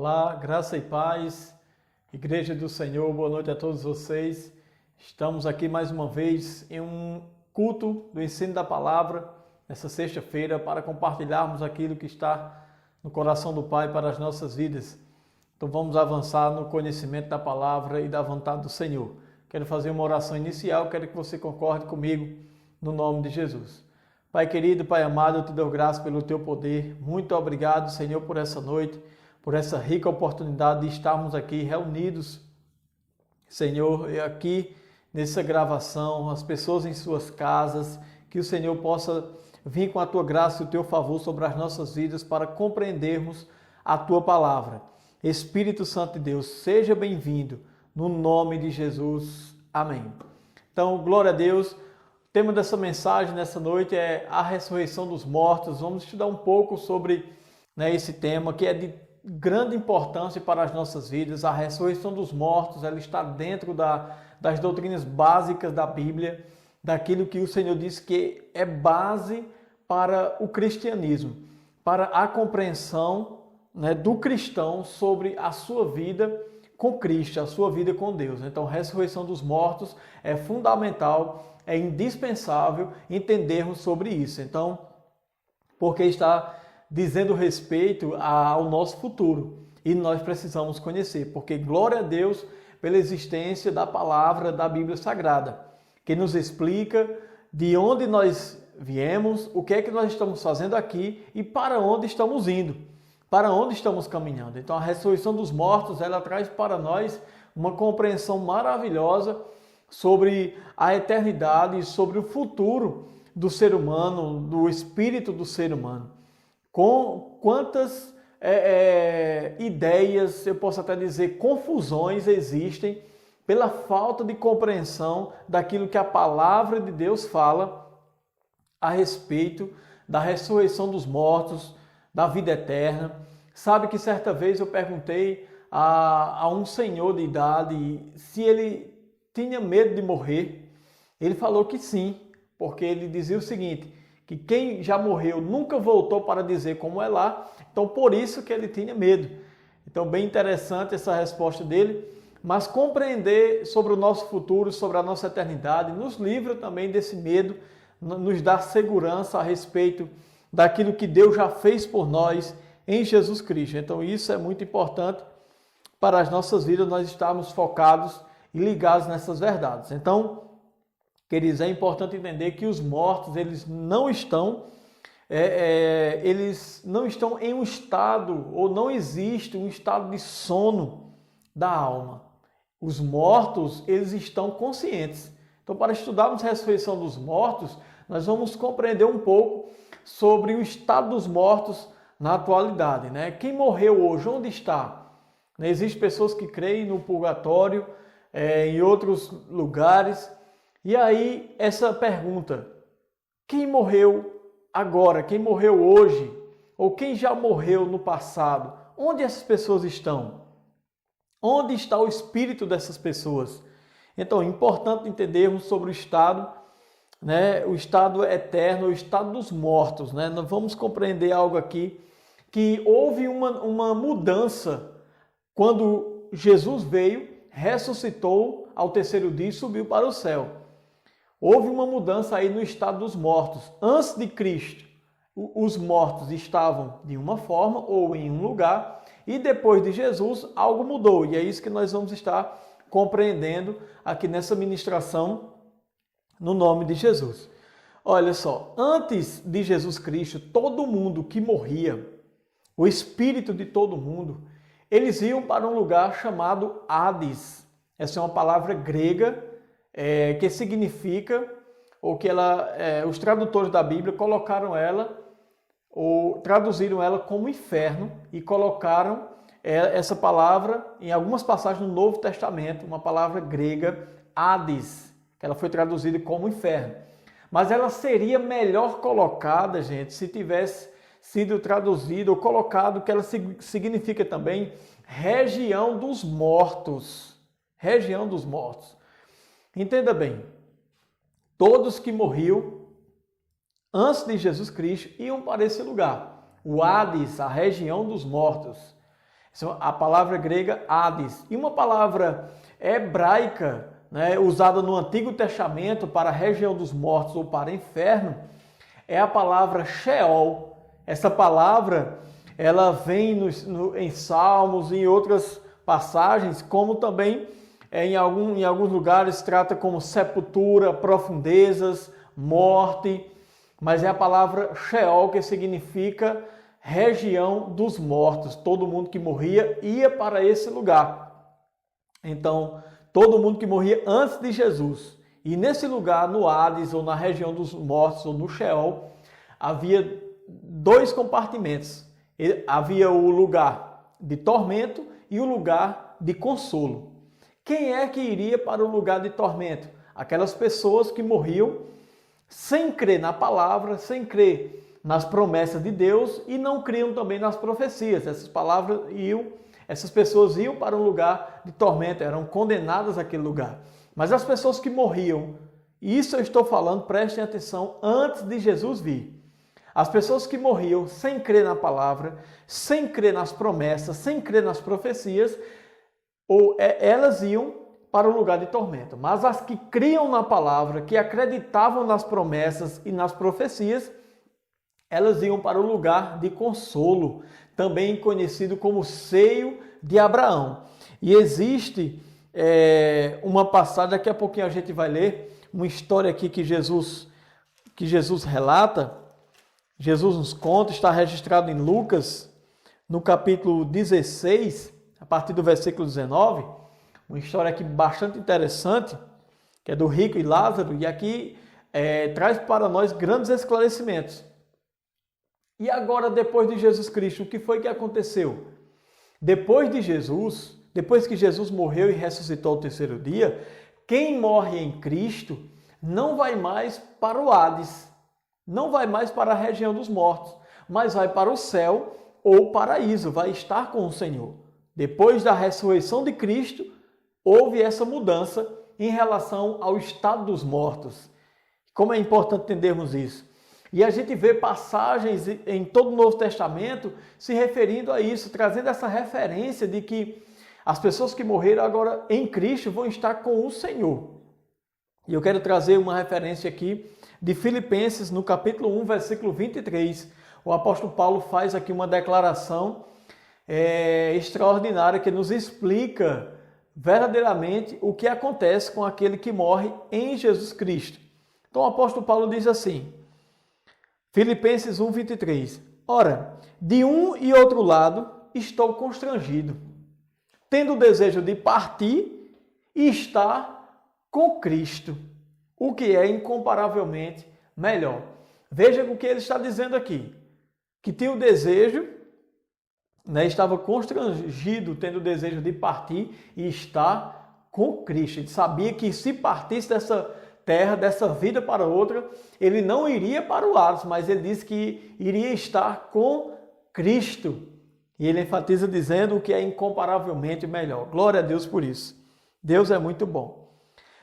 Olá, graça e paz, Igreja do Senhor, boa noite a todos vocês. Estamos aqui mais uma vez em um culto do ensino da palavra, nessa sexta-feira, para compartilharmos aquilo que está no coração do Pai para as nossas vidas. Então vamos avançar no conhecimento da palavra e da vontade do Senhor. Quero fazer uma oração inicial, quero que você concorde comigo no nome de Jesus. Pai querido, Pai amado, eu te dou graças pelo teu poder. Muito obrigado, Senhor, por essa noite, por essa rica oportunidade de estarmos aqui reunidos, Senhor, aqui nessa gravação, as pessoas em suas casas, que o Senhor possa vir com a tua graça e o teu favor sobre as nossas vidas para compreendermos a tua palavra. Espírito Santo de Deus, seja bem-vindo, no nome de Jesus. Amém. Então, glória a Deus. O tema dessa mensagem nessa noite é a ressurreição dos mortos. Vamos estudar um pouco sobre esse tema que é de grande importância para as nossas vidas. A ressurreição dos mortos, ela está dentro das doutrinas básicas da Bíblia, daquilo que o Senhor disse que é base para o cristianismo, para a compreensão do cristão sobre a sua vida com Cristo, a sua vida com Deus. Então, a ressurreição dos mortos é fundamental, é indispensável entendermos sobre isso. Então, porque está dizendo respeito ao nosso futuro e nós precisamos conhecer, porque glória a Deus pela existência da palavra da Bíblia Sagrada, que nos explica de onde nós viemos, o que é que nós estamos fazendo aqui e para onde estamos indo, para onde estamos caminhando. Então a ressurreição dos mortos, ela traz para nós uma compreensão maravilhosa sobre a eternidade e sobre o futuro do ser humano, do espírito do ser humano. Com quantas ideias, eu posso até dizer confusões existem pela falta de compreensão daquilo que a palavra de Deus fala a respeito da ressurreição dos mortos, da vida eterna. Sabe que certa vez eu perguntei a um senhor de idade se ele tinha medo de morrer. Ele falou que sim, porque ele dizia o seguinte, que quem já morreu nunca voltou para dizer como é lá, então por isso que ele tinha medo. Então bem interessante essa resposta dele, mas compreender sobre o nosso futuro, sobre a nossa eternidade, nos livra também desse medo, nos dá segurança a respeito daquilo que Deus já fez por nós em Jesus Cristo. Então isso é muito importante para as nossas vidas, nós estarmos focados e ligados nessas verdades. Então, queridos, é importante entender que os mortos, eles não estão em um estado, ou não existe um estado de sono da alma. Os mortos, eles estão conscientes. Então, para estudarmos a ressurreição dos mortos, nós vamos compreender um pouco sobre o estado dos mortos na atualidade. Quem morreu hoje, onde está? Existem pessoas que creem no purgatório, em outros lugares. E aí, essa pergunta, quem morreu agora, quem morreu hoje, ou quem já morreu no passado, onde essas pessoas estão? Onde está o espírito dessas pessoas? Então, é importante entendermos sobre o estado eterno, o estado dos mortos. Nós vamos compreender algo aqui, que houve uma mudança quando Jesus veio, ressuscitou ao terceiro dia e subiu para o céu. Houve uma mudança aí no estado dos mortos. Antes de Cristo, os mortos estavam de uma forma ou em um lugar, e depois de Jesus, algo mudou. E é isso que nós vamos estar compreendendo aqui nessa ministração, no nome de Jesus. Olha só, antes de Jesus Cristo, todo mundo que morria, o espírito de todo mundo, eles iam para um lugar chamado Hades. Essa é uma palavra grega, que significa, ou que os tradutores da Bíblia colocaram ela, ou traduziram ela como inferno, e colocaram essa palavra em algumas passagens no Novo Testamento, uma palavra grega, Hades, que ela foi traduzida como inferno. Mas ela seria melhor colocada, gente, se tivesse sido traduzida ou colocado, que ela significa também região dos mortos. Região dos mortos. Entenda bem, todos que morriam antes de Jesus Cristo iam para esse lugar, o Hades, a região dos mortos. A palavra grega Hades. E uma palavra hebraica, né, usada no Antigo Testamento para a região dos mortos ou para inferno, é a palavra Sheol. Essa palavra ela vem em Salmos e em outras passagens, como também em alguns lugares trata como sepultura, profundezas, morte, mas é a palavra Sheol, que significa região dos mortos. Todo mundo que morria ia para esse lugar. Então, todo mundo que morria antes de Jesus. E nesse lugar, no Hades, ou na região dos mortos, ou no Sheol, havia 2 compartimentos. Havia o lugar de tormento e o lugar de consolo. Quem é que iria para o lugar de tormento? Aquelas pessoas que morriam sem crer na palavra, sem crer nas promessas de Deus e não criam também nas profecias. Essas pessoas iam para um lugar de tormento, eram condenadas àquele lugar. Mas as pessoas que morriam, e isso eu estou falando, prestem atenção, antes de Jesus vir. As pessoas que morriam sem crer na palavra, sem crer nas promessas, sem crer nas profecias, elas iam para o lugar de tormento. Mas as que criam na palavra, que acreditavam nas promessas e nas profecias, elas iam para o lugar de consolo, também conhecido como seio de Abraão. E existe uma passagem, daqui a pouquinho a gente vai ler, uma história aqui que Jesus relata, Jesus nos conta, está registrado em Lucas, no capítulo 16, a partir do versículo 19, uma história aqui bastante interessante, que é do rico e Lázaro, e aqui traz para nós grandes esclarecimentos. E agora, depois de Jesus Cristo, o que foi que aconteceu? Depois que Jesus morreu e ressuscitou ao 3º dia, quem morre em Cristo não vai mais para o Hades, não vai mais para a região dos mortos, mas vai para o céu ou paraíso, vai estar com o Senhor. Depois da ressurreição de Cristo, houve essa mudança em relação ao estado dos mortos. Como é importante entendermos isso. E a gente vê passagens em todo o Novo Testamento se referindo a isso, trazendo essa referência de que as pessoas que morreram agora em Cristo vão estar com o Senhor. E eu quero trazer uma referência aqui de Filipenses, no capítulo 1, versículo 23. O apóstolo Paulo faz aqui uma declaração extraordinária que nos explica verdadeiramente o que acontece com aquele que morre em Jesus Cristo. Então o apóstolo Paulo diz assim, Filipenses 1, 23. Ora, de um e outro lado estou constrangido, tendo o desejo de partir e estar com Cristo, o que é incomparavelmente melhor. Veja o que ele está dizendo aqui, que tinha o desejo, estava constrangido, tendo o desejo de partir e estar com Cristo. Ele sabia que se partisse dessa terra, dessa vida para outra, ele não iria para o Hades, mas ele disse que iria estar com Cristo. E ele enfatiza dizendo o que é incomparavelmente melhor. Glória a Deus por isso. Deus é muito bom.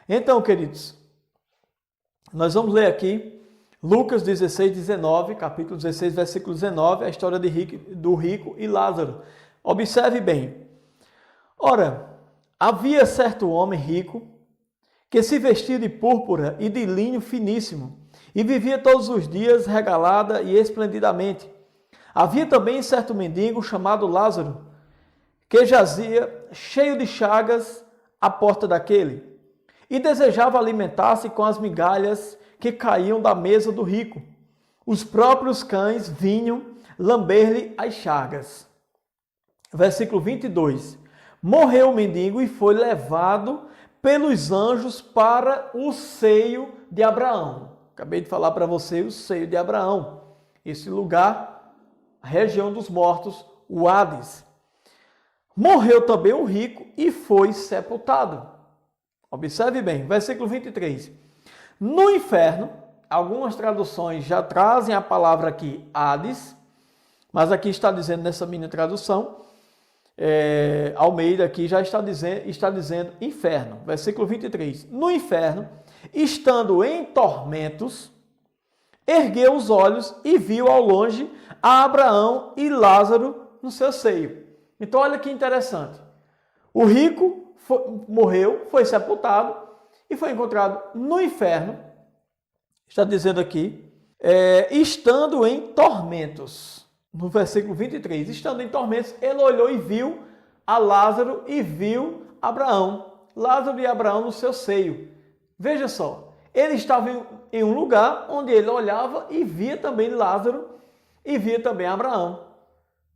Então, queridos, nós vamos ler aqui Lucas 16, 19, capítulo 16, versículo 19, a história do rico e Lázaro. Observe bem. Ora, havia certo homem rico que se vestia de púrpura e de linho finíssimo e vivia todos os dias regalada e esplendidamente. Havia também certo mendigo chamado Lázaro, que jazia cheio de chagas à porta daquele e desejava alimentar-se com as migalhas que caíam da mesa do rico. Os próprios cães vinham lamber-lhe as chagas. Versículo 22. Morreu o mendigo e foi levado pelos anjos para o seio de Abraão. Acabei de falar para você o seio de Abraão. Esse lugar, a região dos mortos, o Hades. Morreu também o rico e foi sepultado. Observe bem, versículo 23. No inferno, algumas traduções já trazem a palavra aqui Hades, mas aqui está dizendo nessa minha tradução, Almeida aqui já está dizendo inferno. Versículo 23. No inferno, estando em tormentos, ergueu os olhos e viu ao longe a Abraão e Lázaro no seu seio. Então olha que interessante. O rico morreu, foi sepultado e foi encontrado no inferno, está dizendo aqui, estando em tormentos. No versículo 23, estando em tormentos, ele olhou e viu a Lázaro e viu Abraão. Lázaro e Abraão no seu seio. Veja só, ele estava em um lugar onde ele olhava e via também Lázaro e via também Abraão.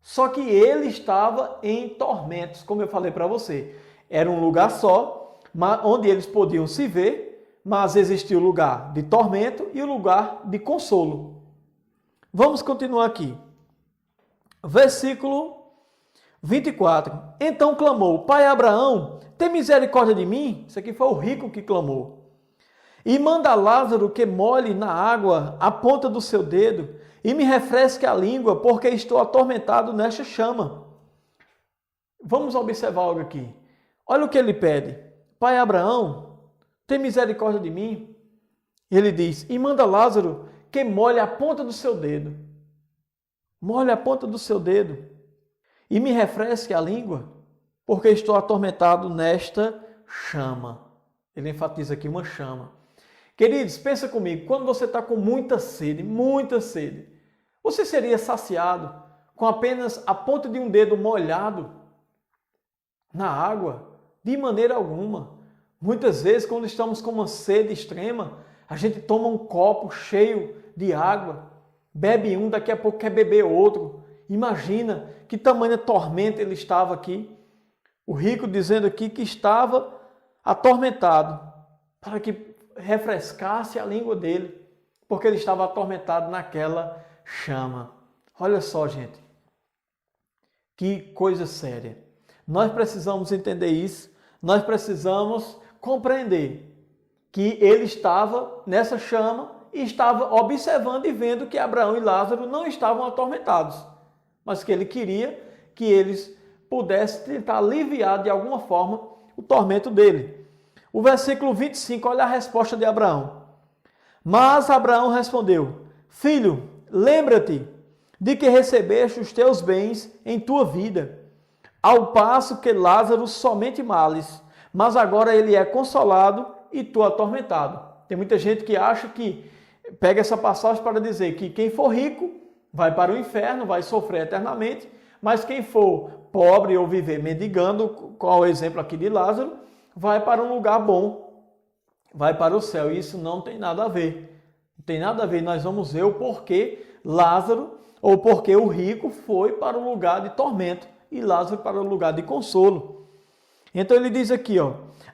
Só que ele estava em tormentos, como eu falei para você. Era um lugar só, onde eles podiam se ver, mas existia o lugar de tormento e o lugar de consolo. Vamos continuar aqui. Versículo 24. Então clamou: Pai Abraão, tem misericórdia de mim? Isso aqui foi o rico que clamou. E manda Lázaro que molhe na água a ponta do seu dedo e me refresque a língua, porque estou atormentado nesta chama. Vamos observar algo aqui. Olha o que ele pede. Pai Abraão, tem misericórdia de mim? Ele diz, e manda Lázaro que molhe a ponta do seu dedo. Molhe a ponta do seu dedo e me refresque a língua, porque estou atormentado nesta chama. Ele enfatiza aqui uma chama. Queridos, pensa comigo, quando você está com muita sede, você seria saciado com apenas a ponta de um dedo molhado na água? De maneira alguma. Muitas vezes, quando estamos com uma sede extrema, a gente toma um copo cheio de água, bebe um, daqui a pouco quer beber outro. Imagina que tamanha tormenta ele estava aqui. O rico dizendo aqui que estava atormentado, para que refrescasse a língua dele, porque ele estava atormentado naquela chama. Olha só, gente, que coisa séria. Nós precisamos entender isso, nós precisamos compreender que ele estava nessa chama e estava observando e vendo que Abraão e Lázaro não estavam atormentados, mas que ele queria que eles pudessem tentar aliviar de alguma forma o tormento dele. O versículo 25, olha a resposta de Abraão. Mas Abraão respondeu: Filho, lembra-te de que recebeste os teus bens em tua vida, ao passo que Lázaro somente males, mas agora ele é consolado e tu atormentado. Tem muita gente que acha que pega essa passagem para dizer que quem for rico vai para o inferno, vai sofrer eternamente, mas quem for pobre ou viver mendigando, qual é o exemplo aqui de Lázaro, vai para um lugar bom, vai para o céu. E isso não tem nada a ver. Não tem nada a ver. Nós vamos ver o porquê Lázaro, ou porque o rico foi para um lugar de tormento e Lázaro para um lugar de consolo. Então ele diz aqui,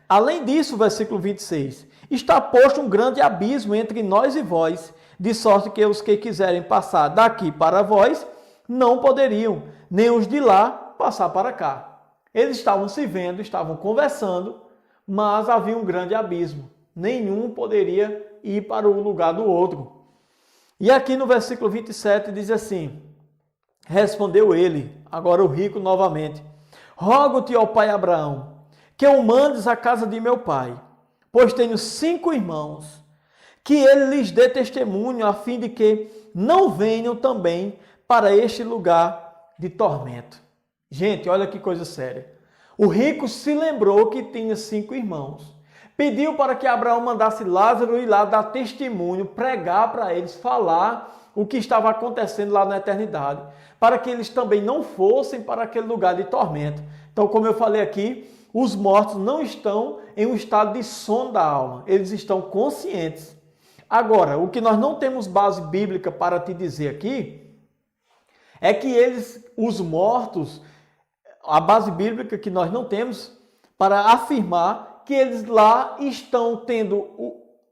além disso, versículo 26, está posto um grande abismo entre nós e vós, de sorte que os que quiserem passar daqui para vós, não poderiam, nem os de lá passar para cá. Eles estavam se vendo, estavam conversando, mas havia um grande abismo. Nenhum poderia ir para o lugar do outro. E aqui no versículo 27 diz assim, respondeu ele, agora o rico novamente, rogo-te, ó pai Abraão, que o mandes à casa de meu pai, pois tenho 5 irmãos, que ele lhes dê testemunho, a fim de que não venham também para este lugar de tormento. Gente, olha que coisa séria. O rico se lembrou que tinha 5 irmãos. Pediu para que Abraão mandasse Lázaro ir lá dar testemunho, pregar para eles, falar o que estava acontecendo lá na eternidade, para que eles também não fossem para aquele lugar de tormento. Então, como eu falei aqui, os mortos não estão em um estado de sono da alma, eles estão conscientes. Agora, o que nós não temos base bíblica para te dizer aqui, é que os mortos, a base bíblica que nós não temos para afirmar que eles lá estão tendo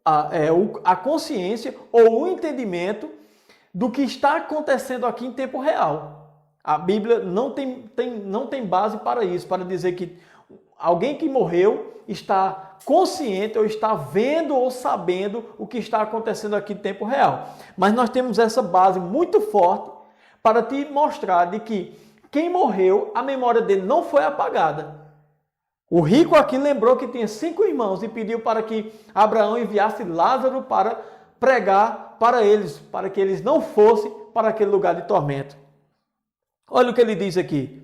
a consciência ou o entendimento do que está acontecendo aqui em tempo real. A Bíblia não tem base para isso, para dizer que alguém que morreu está consciente ou está vendo ou sabendo o que está acontecendo aqui em tempo real. Mas nós temos essa base muito forte para te mostrar de que quem morreu, a memória dele não foi apagada. O rico aqui lembrou que tinha 5 irmãos e pediu para que Abraão enviasse Lázaro para pregar para eles, para que eles não fossem para aquele lugar de tormento. Olha o que ele diz aqui.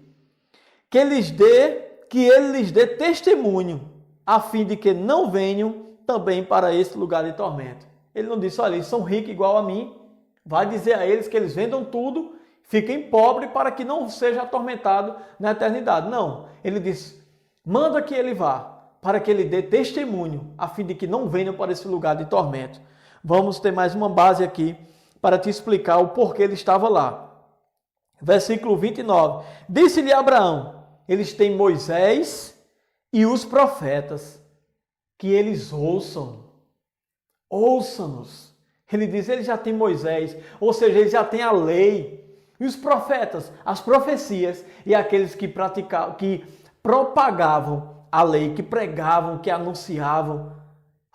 que ele lhes dê testemunho, a fim de que não venham também para esse lugar de tormento. Ele não disse, olha, eles são ricos igual a mim, vai dizer a eles que eles vendam tudo, fiquem pobres para que não seja atormentado na eternidade. Não, ele disse, manda que ele vá, para que ele dê testemunho, a fim de que não venham para esse lugar de tormento. Vamos ter mais uma base aqui para te explicar o porquê ele estava lá. Versículo 29. Disse-lhe Abraão, eles têm Moisés e os profetas, que eles ouçam. Ouçam-nos. Ele diz, ele já tem Moisés, ou seja, ele já tem a lei. E os profetas, as profecias, e aqueles que praticavam, que propagavam a lei, que pregavam, que anunciavam.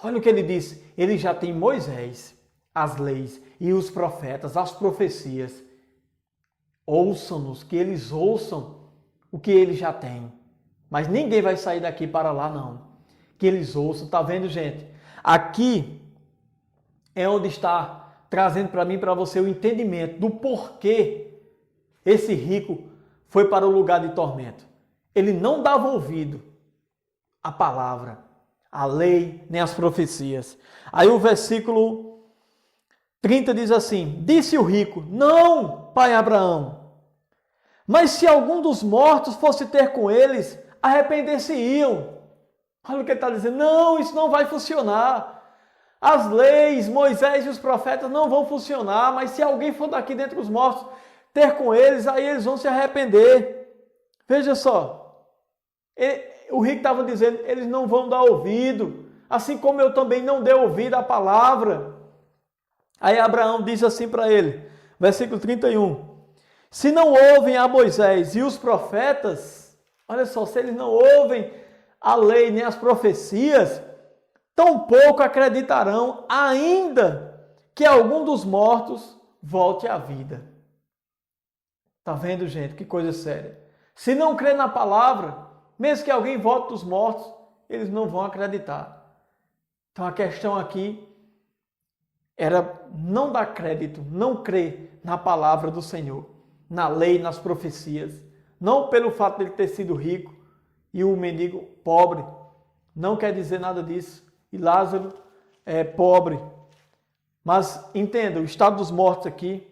Olha o que ele diz, ele já tem Moisés, as leis, e os profetas, as profecias. Ouçam-nos, que eles ouçam o que ele já tem. Mas ninguém vai sair daqui para lá, não. Que eles ouçam, está vendo, gente? Aqui é onde está trazendo para mim e para você o entendimento do porquê esse rico foi para o lugar de tormento. Ele não dava ouvido à palavra, à lei, nem às profecias. Aí o versículo 30 diz assim, disse o rico, não, pai Abraão, mas se algum dos mortos fosse ter com eles, arrepender-se-iam. Olha o que ele está dizendo, não, isso não vai funcionar. As leis, Moisés e os profetas não vão funcionar, mas se alguém for daqui dentre os mortos ter com eles, aí eles vão se arrepender. Veja só, o rico estava dizendo, eles não vão dar ouvido, assim como eu também não dei ouvido à palavra. Aí Abraão diz assim para ele, versículo 31, se não ouvem a Moisés e os profetas, olha só, se eles não ouvem a lei nem as profecias, tampouco acreditarão ainda que algum dos mortos volte à vida. Está vendo, gente? Que coisa séria. Se não crer na palavra, mesmo que alguém volte dos mortos, eles não vão acreditar. Então a questão aqui era não dar crédito, não crer na palavra do Senhor, na lei, nas profecias. Não pelo fato de ele ter sido rico e o mendigo pobre. Não quer dizer nada disso. E Lázaro é pobre. Mas entenda, o estado dos mortos aqui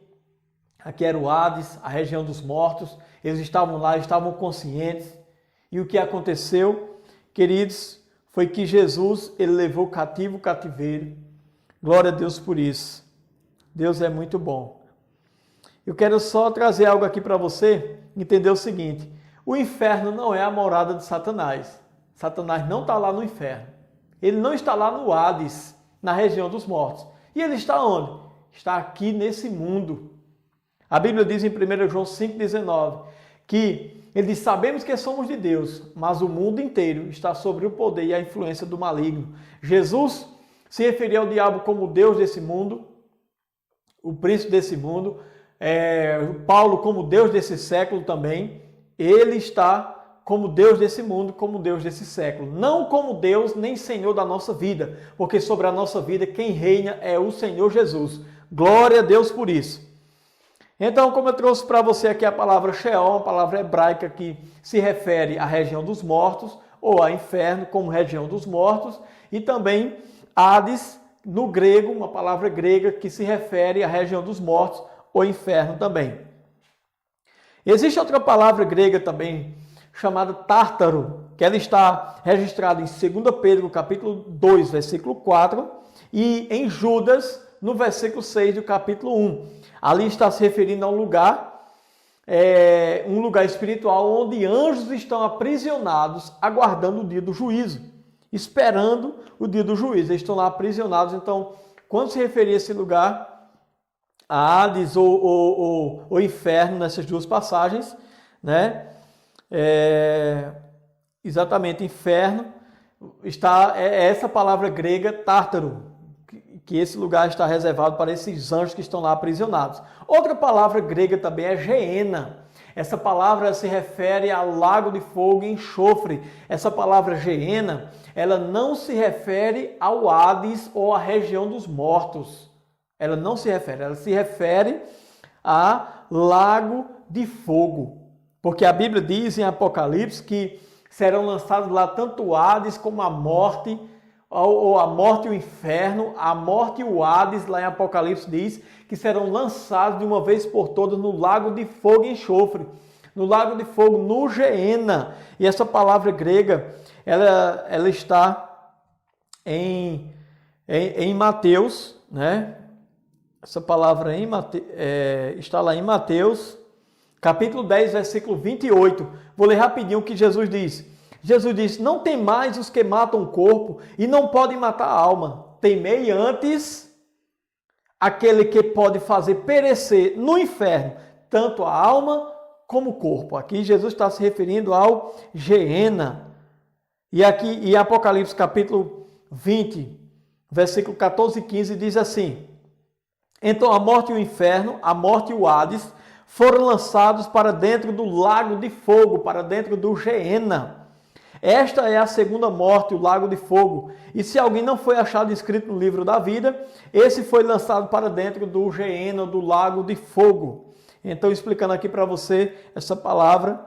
era o Hades, a região dos mortos. Eles estavam lá, estavam conscientes. E o que aconteceu, queridos, foi que Jesus, ele levou cativo o cativeiro. Glória a Deus por isso. Deus é muito bom. Eu quero só trazer algo aqui para você entender o seguinte. O inferno não é a morada de Satanás. Satanás não está lá no inferno. Ele não está lá no Hades, na região dos mortos. E ele está onde? Está aqui nesse mundo. A Bíblia diz em 1 João 5,19 que ele diz, sabemos que somos de Deus, mas o mundo inteiro está sobre o poder e a influência do maligno. Jesus se referia ao diabo como Deus desse mundo, o príncipe desse mundo, Paulo como Deus desse século também. Ele está como Deus desse mundo, como Deus desse século. Não como Deus nem Senhor da nossa vida, porque sobre a nossa vida quem reina é o Senhor Jesus. Glória a Deus por isso. Então, como eu trouxe para você aqui a palavra Sheol, uma palavra hebraica que se refere à região dos mortos, ou a inferno como região dos mortos, e também Hades, no grego, uma palavra grega que se refere à região dos mortos, ou inferno também. Existe outra palavra grega também, chamada Tártaro, que ela está registrada em 2 Pedro, capítulo 2, versículo 4, e em Judas, no versículo 6 do capítulo 1. Ali está se referindo a um lugar espiritual onde anjos estão aprisionados, aguardando o dia do juízo, esperando o dia do juízo. Eles estão lá aprisionados. Então, quando se referia a esse lugar, a Hades ou inferno, nessas duas passagens, né? Exatamente, inferno, está essa palavra grega, tártaro, que esse lugar está reservado para esses anjos que estão lá aprisionados. Outra palavra grega também é Geena. Essa palavra se refere ao lago de fogo e enxofre. Essa palavra Geena, ela não se refere ao Hades ou à região dos mortos. Ela não se refere, ela se refere a lago de fogo. Porque a Bíblia diz em Apocalipse que serão lançados lá tanto o Hades como a morte, ou a morte e o inferno, a morte e o Hades, lá em Apocalipse diz que serão lançados de uma vez por todas no lago de fogo e enxofre, no lago de fogo, no Geena. E essa palavra grega, ela está em Mateus, né? Essa palavra está lá em Mateus, capítulo 10, versículo 28. Vou ler rapidinho o que Jesus diz. Jesus diz: não temais os que matam o corpo e não podem matar a alma. Temei antes aquele que pode fazer perecer no inferno tanto a alma como o corpo. Aqui Jesus está se referindo ao Geena. E aqui em Apocalipse capítulo 20, versículo 14 e 15 diz assim: então a morte e o inferno, a morte e o Hades, foram lançados para dentro do lago de fogo, para dentro do Geena. Esta é a segunda morte, o lago de fogo. E se alguém não foi achado escrito no livro da vida, esse foi lançado para dentro do Geena, do lago de fogo. Então, explicando aqui para você essas palavras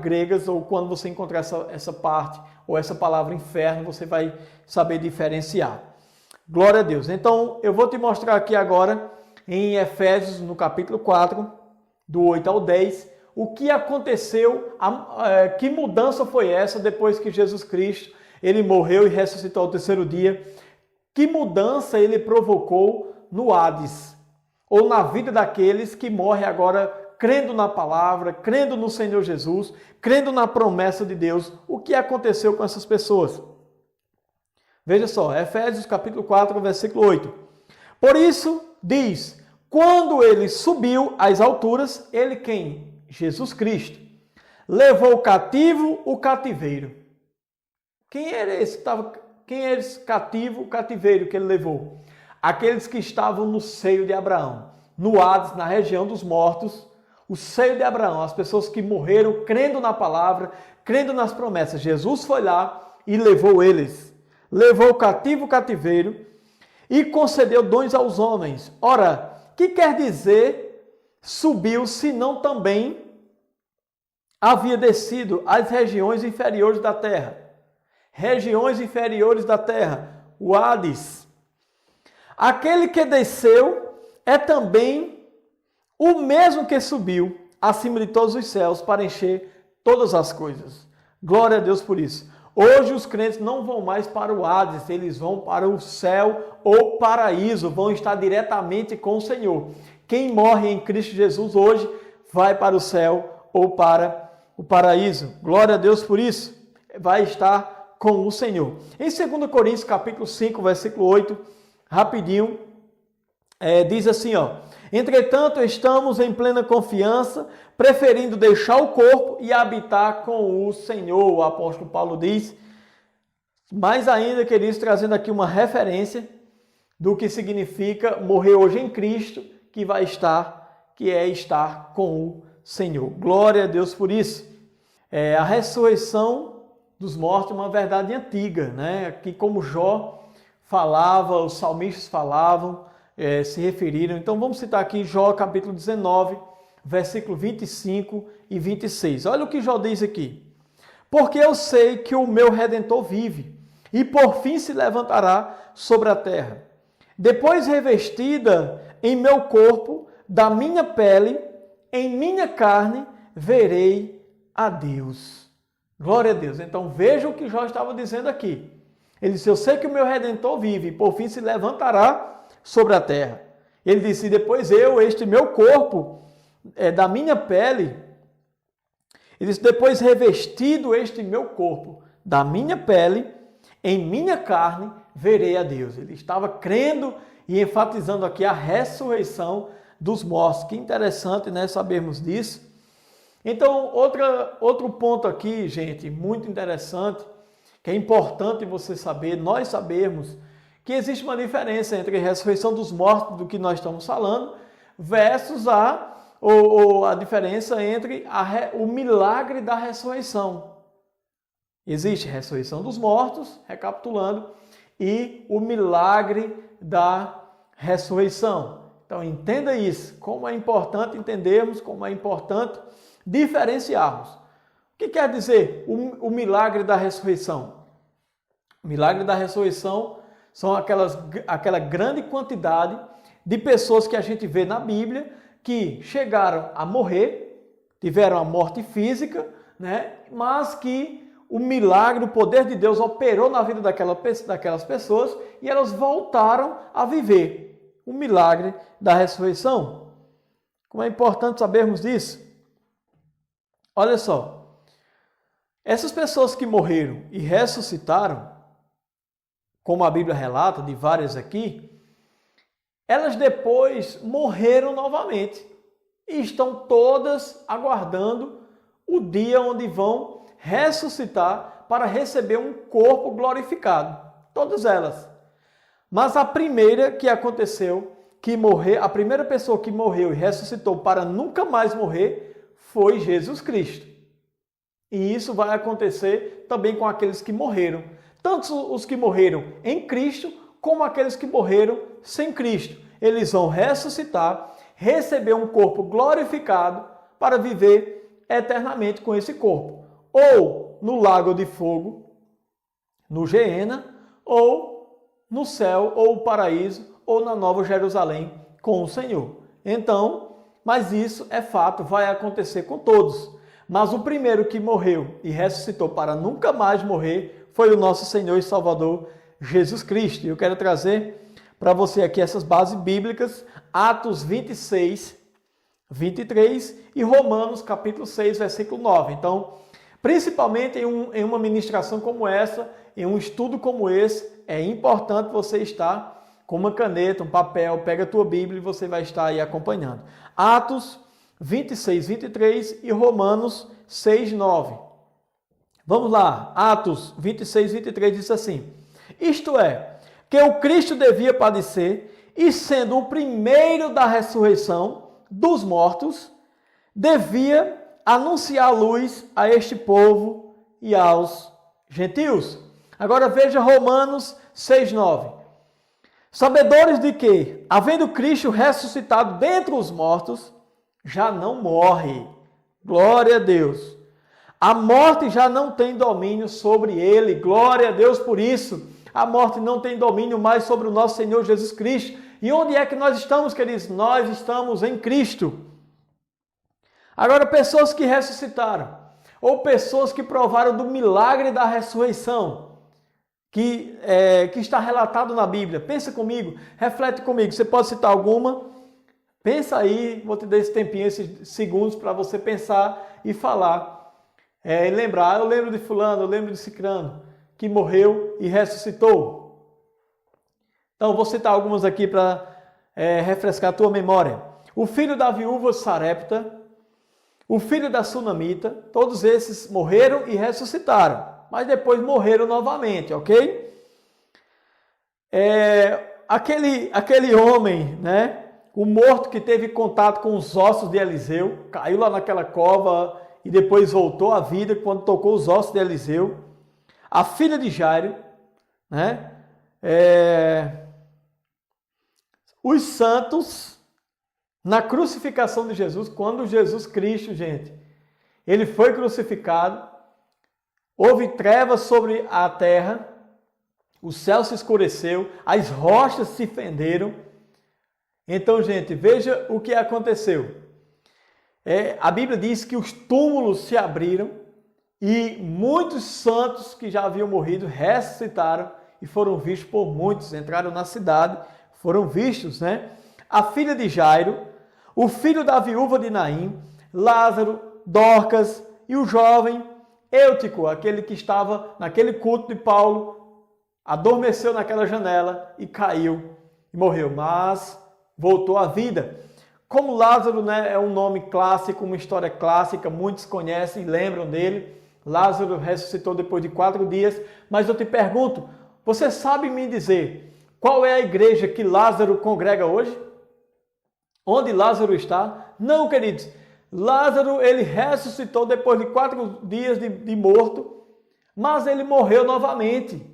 gregas, ou quando você encontrar essa parte, ou essa palavra inferno, você vai saber diferenciar. Glória a Deus. Então, eu vou te mostrar aqui agora, em Efésios, no capítulo 4, do 8 ao 10, o que aconteceu, que mudança foi essa depois que Jesus Cristo, ele morreu e ressuscitou ao terceiro dia. Que mudança ele provocou no Hades, ou na vida daqueles que morrem agora crendo na palavra, crendo no Senhor Jesus, crendo na promessa de Deus. O que aconteceu com essas pessoas? Veja só, Efésios capítulo 4, versículo 8. Por isso diz: quando ele subiu às alturas, ele quem? Jesus Cristo. Levou cativo o cativeiro. Quem era esse cativo, o cativeiro que ele levou? Aqueles que estavam no seio de Abraão, no Hades, na região dos mortos, o seio de Abraão, as pessoas que morreram crendo na palavra, crendo nas promessas. Jesus foi lá e levou eles. Levou cativo o cativeiro e concedeu dons aos homens. Ora, que quer dizer subiu, se não também havia descido às regiões inferiores da terra? Regiões inferiores da terra, o Hades. Aquele que desceu é também o mesmo que subiu acima de todos os céus para encher todas as coisas. Glória a Deus por isso. Hoje os crentes não vão mais para o Hades, eles vão para o céu ou paraíso, vão estar diretamente com o Senhor. Quem morre em Cristo Jesus hoje vai para o céu ou para o paraíso. Glória a Deus por isso. Vai estar com o Senhor. Em 2 Coríntios capítulo 5, versículo 8, rapidinho, diz assim, ó: entretanto, estamos em plena confiança, preferindo deixar o corpo e habitar com o Senhor. O apóstolo Paulo diz, mais ainda, queridos, trazendo aqui uma referência do que significa morrer hoje em Cristo, que é estar com o Senhor. Glória a Deus por isso. A ressurreição dos mortos é uma verdade antiga, né? Que como Jó falava, os salmistas falavam, se referiram. Então vamos citar aqui Jó capítulo 19, versículo 25 e 26. Olha o que Jó diz aqui. Porque eu sei que o meu Redentor vive, e por fim se levantará sobre a terra. Depois revestida em meu corpo, da minha pele, em minha carne, verei a Deus. Glória a Deus. Então veja o que Jó estava dizendo aqui. Ele disse, eu sei que o meu Redentor vive, e por fim se levantará sobre a terra. Ele disse, depois este meu corpo, da minha pele, ele disse, depois revestido este meu corpo da minha pele, em minha carne, verei a Deus. Ele estava crendo e enfatizando aqui a ressurreição dos mortos. Que interessante, né, sabermos disso. Então, outro ponto aqui, gente, muito interessante, que é importante você saber, nós sabermos, que existe uma diferença entre a ressurreição dos mortos, do que nós estamos falando, versus a diferença entre o milagre da ressurreição. Existe a ressurreição dos mortos, recapitulando, e o milagre da ressurreição. Então entenda isso, como é importante entendermos, como é importante diferenciarmos. O que quer dizer o milagre da ressurreição? O milagre da ressurreição são aquela grande quantidade de pessoas que a gente vê na Bíblia que chegaram a morrer, tiveram a morte física, né? Mas que o milagre, o poder de Deus operou na vida daquelas pessoas e elas voltaram a viver. O milagre da ressurreição. Como é importante sabermos disso? Olha só, essas pessoas que morreram e ressuscitaram, como a Bíblia relata, de várias aqui, elas depois morreram novamente e estão todas aguardando o dia onde vão ressuscitar para receber um corpo glorificado. Todas elas. Mas a primeira que aconteceu, a primeira pessoa que morreu e ressuscitou para nunca mais morrer, foi Jesus Cristo. E isso vai acontecer também com aqueles que morreram. Tanto os que morreram em Cristo, como aqueles que morreram sem Cristo. Eles vão ressuscitar, receber um corpo glorificado para viver eternamente com esse corpo. Ou no lago de fogo, no Geena, ou no céu, ou o paraíso, ou na Nova Jerusalém com o Senhor. Então, mas isso é fato, vai acontecer com todos. Mas o primeiro que morreu e ressuscitou para nunca mais morrer foi o nosso Senhor e Salvador Jesus Cristo. E eu quero trazer para você aqui essas bases bíblicas, Atos 26, 23 e Romanos capítulo 6, versículo 9. Então, principalmente em uma ministração como essa, em um estudo como esse, é importante você estar com uma caneta, um papel, pega a tua Bíblia e você vai estar aí acompanhando. Atos 26, 23 e Romanos 6, 9. Vamos lá, Atos 26, 23 diz assim: isto é, que o Cristo devia padecer e sendo o primeiro da ressurreição dos mortos, devia anunciar a luz a este povo e aos gentios. Agora veja Romanos 6, 9. Sabedores de que, havendo Cristo ressuscitado dentre os mortos, já não morre. Glória a Deus. A morte já não tem domínio sobre ele. Glória a Deus por isso. A morte não tem domínio mais sobre o nosso Senhor Jesus Cristo. E onde é que nós estamos, queridos? Nós estamos em Cristo. Agora, pessoas que ressuscitaram, ou pessoas que provaram do milagre da ressurreição, que está relatado na Bíblia. Pensa comigo, reflete comigo. Você pode citar alguma? Pensa aí, vou te dar esse tempinho, esses segundos para você pensar e falar. E lembrar, eu lembro de fulano, eu lembro de cicrano, que morreu e ressuscitou. Então, vou citar algumas aqui para refrescar a tua memória. O filho da viúva Sarepta, o filho da Sunamita, todos esses morreram e ressuscitaram, mas depois morreram novamente, ok? Aquele homem, né? O morto que teve contato com os ossos de Eliseu, caiu lá naquela cova e depois voltou à vida quando tocou os ossos de Eliseu. A filha de Jairo, né? Os santos na crucificação de Jesus, quando Jesus Cristo, gente, ele foi crucificado, houve trevas sobre a terra, o céu se escureceu, as rochas se fenderam. Então, gente, veja o que aconteceu. A Bíblia diz que os túmulos se abriram e muitos santos que já haviam morrido ressuscitaram e foram vistos por muitos. Entraram na cidade, foram vistos, né? A filha de Jairo, o filho da viúva de Naim, Lázaro, Dorcas e o jovem Eutico, aquele que estava naquele culto de Paulo, adormeceu naquela janela e caiu e morreu, mas voltou à vida. Como Lázaro, né, é um nome clássico, uma história clássica, muitos conhecem e lembram dele. Lázaro ressuscitou depois de 4 dias, mas eu te pergunto, você sabe me dizer qual é a igreja que Lázaro congrega hoje? Onde Lázaro está? Não, queridos. Lázaro, ele ressuscitou depois de 4 dias de morto, mas ele morreu novamente.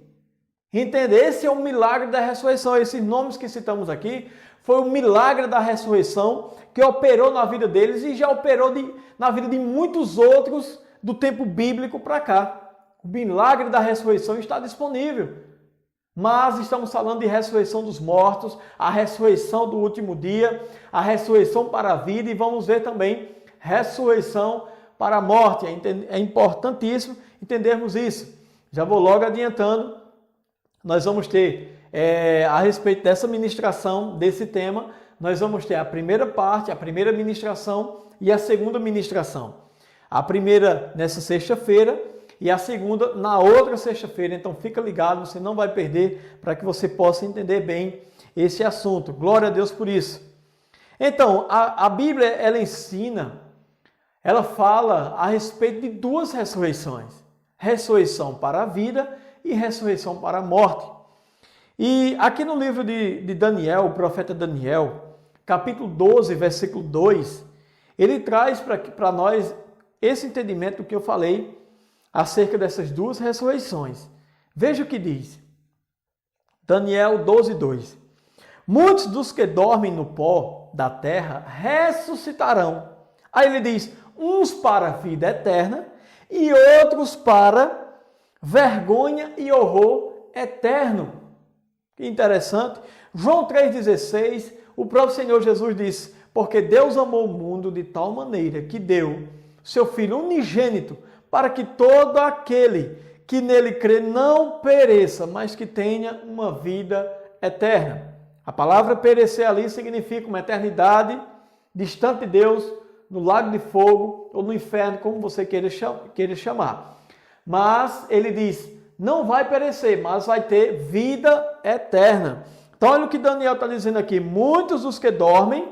Entende? Esse é o milagre da ressurreição. Esses nomes que citamos aqui Foi o milagre da ressurreição que operou na vida deles e já operou na vida de muitos outros do tempo bíblico para cá. O milagre da ressurreição está disponível. Mas estamos falando de ressurreição dos mortos, a ressurreição do último dia, a ressurreição para a vida e vamos ver também ressurreição para a morte. É importantíssimo entendermos isso. Já vou logo adiantando, nós vamos ter, a respeito dessa ministração, desse tema, nós vamos ter a primeira parte, a primeira ministração e a segunda ministração. A primeira nessa sexta-feira e a segunda na outra sexta-feira. Então fica ligado, você não vai perder, para que você possa entender bem esse assunto. Glória a Deus por isso. Então, a Bíblia, ela ensina, ela fala a respeito de duas ressurreições. Ressurreição para a vida e ressurreição para a morte. E aqui no livro de Daniel, o profeta Daniel, capítulo 12, versículo 2, ele traz para nós esse entendimento do que eu falei acerca dessas duas ressurreições. Veja o que diz. Daniel 12, 2. Muitos dos que dormem no pó da terra ressuscitarão. Aí ele diz, uns para a vida eterna e outros para vergonha e horror eterno. Que interessante. João 3,16, o próprio Senhor Jesus disse, porque Deus amou o mundo de tal maneira que deu seu Filho unigênito para que todo aquele que nele crê não pereça, mas que tenha uma vida eterna. A palavra perecer ali significa uma eternidade distante de Deus, no lago de fogo ou no inferno, como você queira chamar. Mas ele diz, não vai perecer, mas vai ter vida eterna. Então olha o que Daniel está dizendo aqui. Muitos dos que dormem,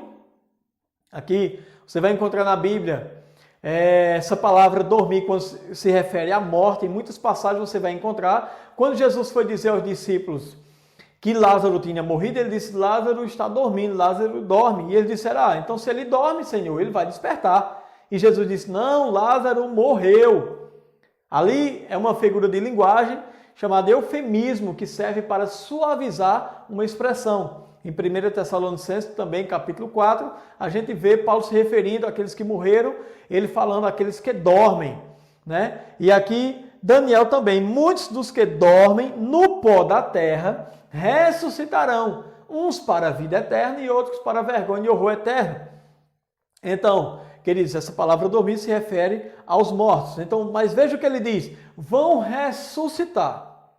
aqui você vai encontrar na Bíblia essa palavra dormir, quando se refere à morte, em muitas passagens você vai encontrar. Quando Jesus foi dizer aos discípulos que Lázaro tinha morrido, ele disse, Lázaro está dormindo, Lázaro dorme. E eles disseram, então se ele dorme, Senhor, ele vai despertar. E Jesus disse, não, Lázaro morreu. Ali é uma figura de linguagem chamada eufemismo, que serve para suavizar uma expressão. Em 1 Tessalonicenses, também capítulo 4, a gente vê Paulo se referindo àqueles que morreram, ele falando àqueles que dormem, né? E aqui Daniel também, muitos dos que dormem no pó da terra ressuscitarão, uns para a vida eterna e outros para a vergonha e horror eterno. Então, queridos, essa palavra dormir se refere aos mortos. Então, mas veja o que ele diz, vão ressuscitar,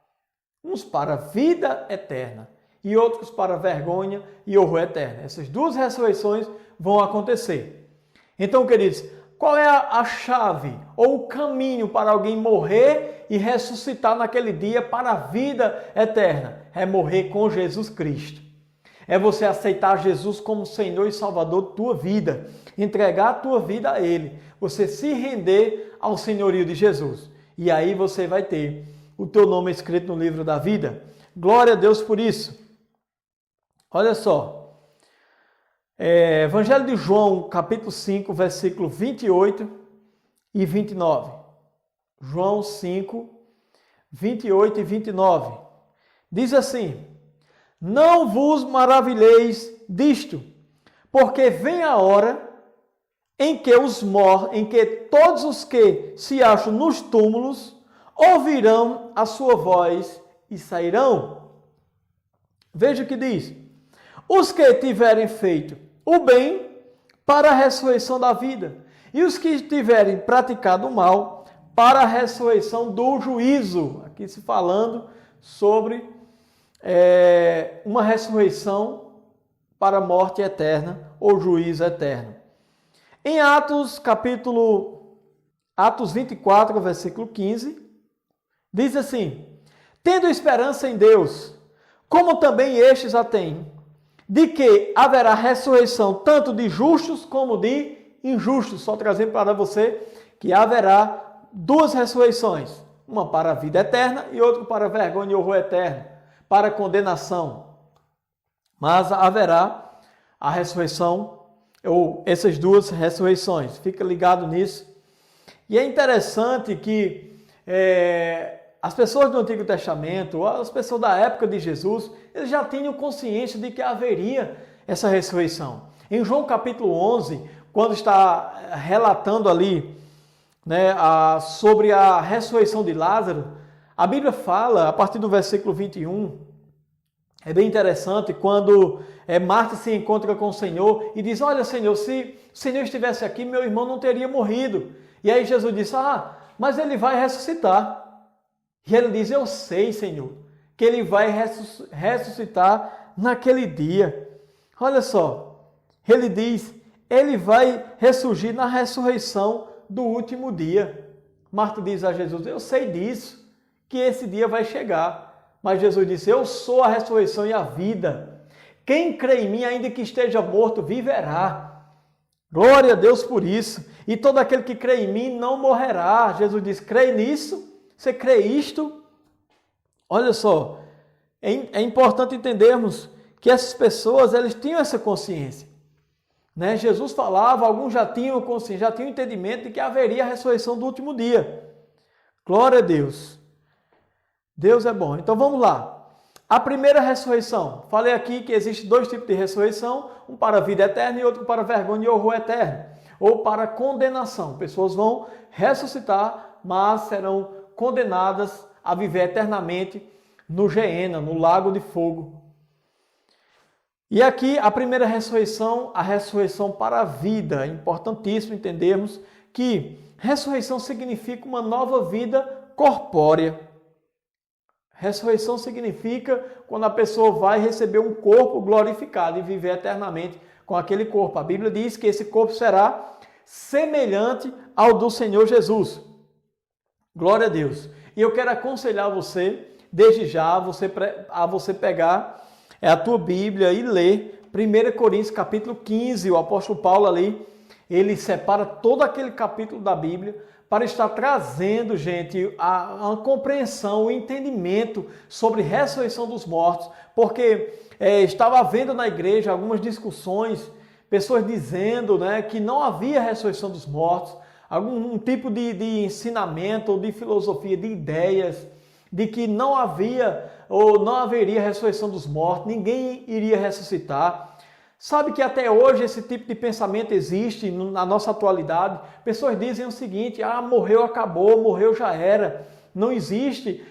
uns para a vida eterna e outros para vergonha e horror eterno. Essas duas ressurreições vão acontecer. Então, queridos, qual é a chave ou o caminho para alguém morrer e ressuscitar naquele dia para a vida eterna? É morrer com Jesus Cristo. É você aceitar Jesus como Senhor e Salvador da tua vida. Entregar a tua vida a Ele. Você se render ao senhorio de Jesus. E aí você vai ter o teu nome escrito no livro da vida. Glória a Deus por isso. Olha só, Evangelho de João, capítulo 5, versículo 28 e 29. João 5, 28 e 29. Diz assim, não vos maravilheis disto, porque vem a hora em que todos os que se acham nos túmulos ouvirão a sua voz e sairão. Veja o que diz. Os que tiverem feito o bem para a ressurreição da vida, e os que tiverem praticado o mal para a ressurreição do juízo. Aqui se falando sobre uma ressurreição para a morte eterna ou juízo eterno. Em Atos 24, versículo 15, diz assim, tendo esperança em Deus, como também estes a têm, de que haverá ressurreição tanto de justos como de injustos. Só trazendo para você que haverá duas ressurreições, uma para a vida eterna e outra para a vergonha e horror eterno, para a condenação. Mas haverá a ressurreição, ou essas duas ressurreições. Fica ligado nisso. E é interessante que as pessoas do Antigo Testamento, as pessoas da época de Jesus, eles já tinham consciência de que haveria essa ressurreição? Em João capítulo 11, quando está relatando ali, né, sobre a ressurreição de Lázaro, a Bíblia fala, a partir do versículo 21, é bem interessante, quando Marta se encontra com o Senhor e diz, olha, Senhor, se o Senhor estivesse aqui, meu irmão não teria morrido. E aí Jesus disse, mas ele vai ressuscitar. E ele diz, eu sei, Senhor, que ele vai ressuscitar naquele dia. Olha só, ele diz, ele vai ressurgir na ressurreição do último dia. Marta diz a Jesus, eu sei disso, que esse dia vai chegar. Mas Jesus disse, eu sou a ressurreição e a vida. Quem crê em mim, ainda que esteja morto, viverá. Glória a Deus por isso. E todo aquele que crê em mim não morrerá. Jesus diz, crê nisso? Você crê isto? Olha só, é importante entendermos que essas pessoas, elas tinham essa consciência. Né? Jesus falava, alguns já tinham consciência, já tinham entendimento de que haveria a ressurreição do último dia. Glória a Deus. Deus é bom. Então vamos lá. A primeira ressurreição. Falei aqui que existe dois tipos de ressurreição, um para a vida eterna e outro para vergonha e horror eterno, ou para condenação. Pessoas vão ressuscitar, mas serão condenadas a viver eternamente no Geena, no lago de fogo. E aqui a primeira ressurreição, a ressurreição para a vida. É importantíssimo entendermos que ressurreição significa uma nova vida corpórea. Ressurreição significa quando a pessoa vai receber um corpo glorificado e viver eternamente com aquele corpo. A Bíblia diz que esse corpo será semelhante ao do Senhor Jesus. Glória a Deus. E eu quero aconselhar você, desde já, a você pegar a tua Bíblia e ler 1 Coríntios capítulo 15. O apóstolo Paulo ali, ele separa todo aquele capítulo da Bíblia para estar trazendo, gente, a compreensão, o entendimento sobre ressurreição dos mortos, porque estava havendo na igreja algumas discussões, pessoas dizendo, né, que não havia ressurreição dos mortos, algum tipo de ensinamento ou de filosofia, de ideias, de que não havia ou não haveria ressurreição dos mortos, ninguém iria ressuscitar. Sabe que até hoje esse tipo de pensamento existe na nossa atualidade? Pessoas dizem o seguinte, morreu, acabou, morreu, já era. Não existe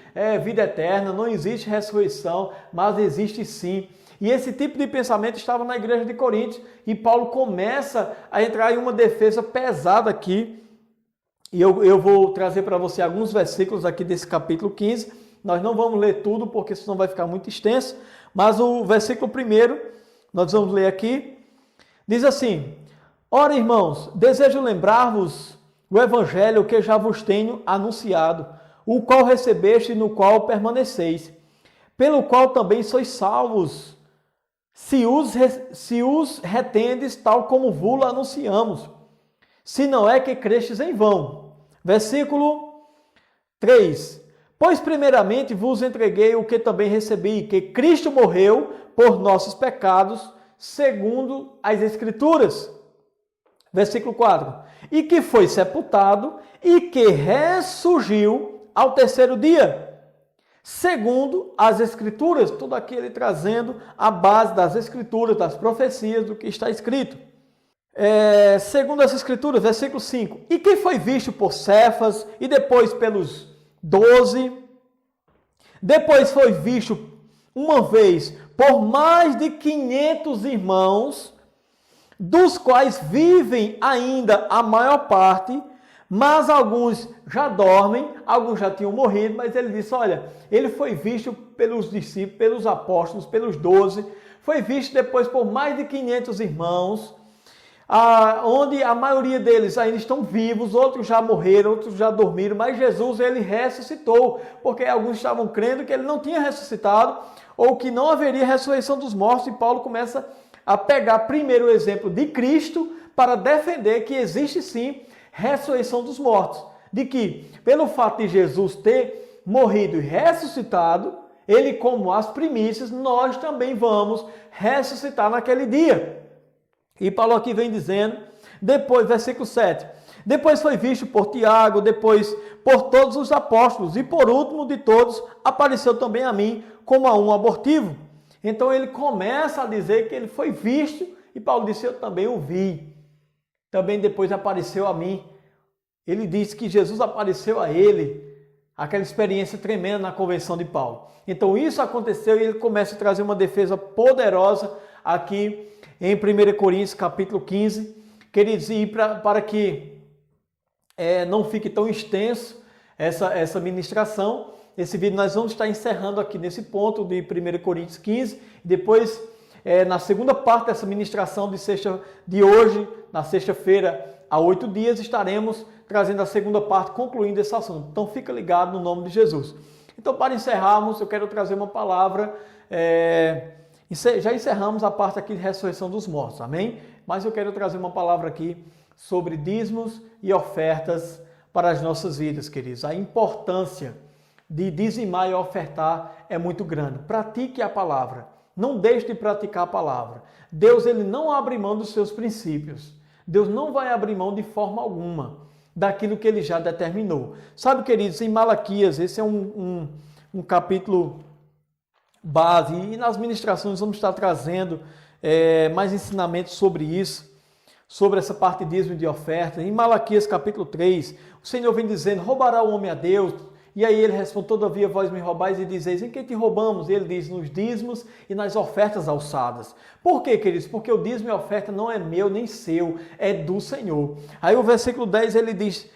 vida eterna, não existe ressurreição, mas existe sim. E esse tipo de pensamento estava na igreja de Coríntios. E Paulo começa a entrar em uma defesa pesada aqui. E eu vou trazer para você alguns versículos aqui desse capítulo 15. Nós não vamos ler tudo, porque senão vai ficar muito extenso. Mas o versículo 1... nós vamos ler aqui, diz assim, ora, irmãos, desejo lembrar-vos o evangelho que já vos tenho anunciado, o qual recebeste e no qual permaneceis, pelo qual também sois salvos, se os retendes tal como vos anunciamos, se não é que crestes em vão. Versículo 3, pois primeiramente vos entreguei o que também recebi, que Cristo morreu por nossos pecados, segundo as Escrituras. Versículo 4. E que foi sepultado e que ressurgiu ao terceiro dia, segundo as Escrituras. Tudo aqui ele trazendo a base das Escrituras, das profecias, do que está escrito. Segundo as Escrituras, versículo 5. E que foi visto por Cefas e depois pelos 12. Depois foi visto uma vez por mais de 500 irmãos, dos quais vivem ainda a maior parte, mas alguns já dormem, alguns já tinham morrido, mas ele disse, olha, ele foi visto pelos discípulos, pelos apóstolos, pelos 12, foi visto depois por mais de 500 irmãos, onde a maioria deles ainda estão vivos, outros já morreram, outros já dormiram, mas Jesus, ele ressuscitou, porque alguns estavam crendo que ele não tinha ressuscitado, ou que não haveria ressurreição dos mortos, e Paulo começa a pegar primeiro o exemplo de Cristo para defender que existe sim ressurreição dos mortos. De que, pelo fato de Jesus ter morrido e ressuscitado, ele como as primícias, nós também vamos ressuscitar naquele dia. E Paulo aqui vem dizendo, depois, versículo 7, depois foi visto por Tiago, depois por todos os apóstolos, e por último de todos apareceu também a mim como a um abortivo. Então ele começa a dizer que ele foi visto e Paulo disse, eu também o vi. Também depois apareceu a mim. Ele disse que Jesus apareceu a ele. Aquela experiência tremenda na conversão de Paulo. Então isso aconteceu e ele começa a trazer uma defesa poderosa aqui em 1 Coríntios capítulo 15. Queridos, e para que não fique tão extenso essa ministração, esse vídeo nós vamos estar encerrando aqui nesse ponto de 1 Coríntios 15. Depois, na segunda parte dessa ministração de hoje, na sexta-feira, há 8 dias, estaremos trazendo a segunda parte, concluindo esse assunto. Então fica ligado no nome de Jesus. Então para encerrarmos, eu quero trazer uma palavra, já encerramos a parte aqui de ressurreição dos mortos, amém? Mas eu quero trazer uma palavra aqui sobre dízimos e ofertas para as nossas vidas, queridos. A importância de dizimar e ofertar é muito grande. Pratique a palavra. Não deixe de praticar a palavra. Deus ele não abre mão dos seus princípios. Deus não vai abrir mão de forma alguma daquilo que ele já determinou. Sabe, queridos, em Malaquias, esse é um capítulo base, e nas ministrações vamos estar trazendo mais ensinamentos sobre isso, sobre essa parte de dízimo e de oferta. Em Malaquias capítulo 3, o Senhor vem dizendo, roubará o homem a Deus? E aí ele responde, todavia vós me roubais e dizeis, em que te roubamos? E ele diz, nos dízimos e nas ofertas alçadas. Por quê, queridos? Porque o dízimo e a oferta não é meu nem seu, é do Senhor. Aí o versículo 10 ele diz,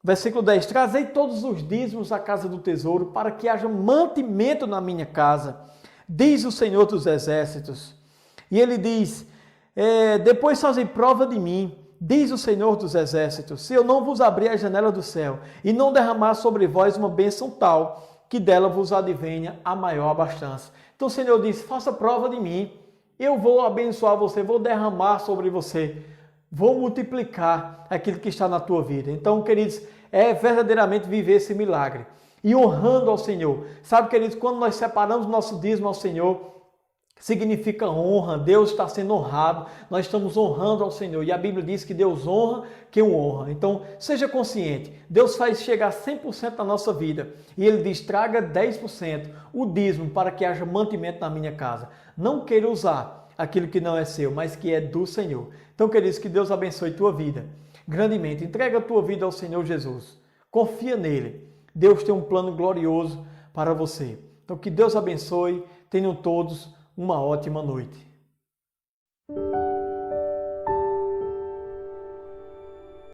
versículo 10, trazei todos os dízimos à casa do tesouro, para que haja mantimento na minha casa, diz o Senhor dos exércitos. E ele diz, depois fazei prova de mim, diz o Senhor dos exércitos, se eu não vos abrir a janela do céu e não derramar sobre vós uma bênção tal, que dela vos advenha a maior abastança. Então o Senhor diz, faça prova de mim, eu vou abençoar você, vou derramar sobre você, vou multiplicar aquilo que está na tua vida. Então, queridos, é verdadeiramente viver esse milagre e honrando ao Senhor. Sabe, queridos, quando nós separamos nosso dízimo ao Senhor, significa honra, Deus está sendo honrado, nós estamos honrando ao Senhor. E a Bíblia diz que Deus honra quem o honra. Então, seja consciente, Deus faz chegar 100% na nossa vida. E Ele diz, traga 10%, o dízimo, para que haja mantimento na minha casa. Não queira usar aquilo que não é seu, mas que é do Senhor. Então, queridos, que Deus abençoe tua vida grandemente. Entrega a tua vida ao Senhor Jesus. Confia nele. Deus tem um plano glorioso para você. Então, que Deus abençoe. Tenham todos uma ótima noite.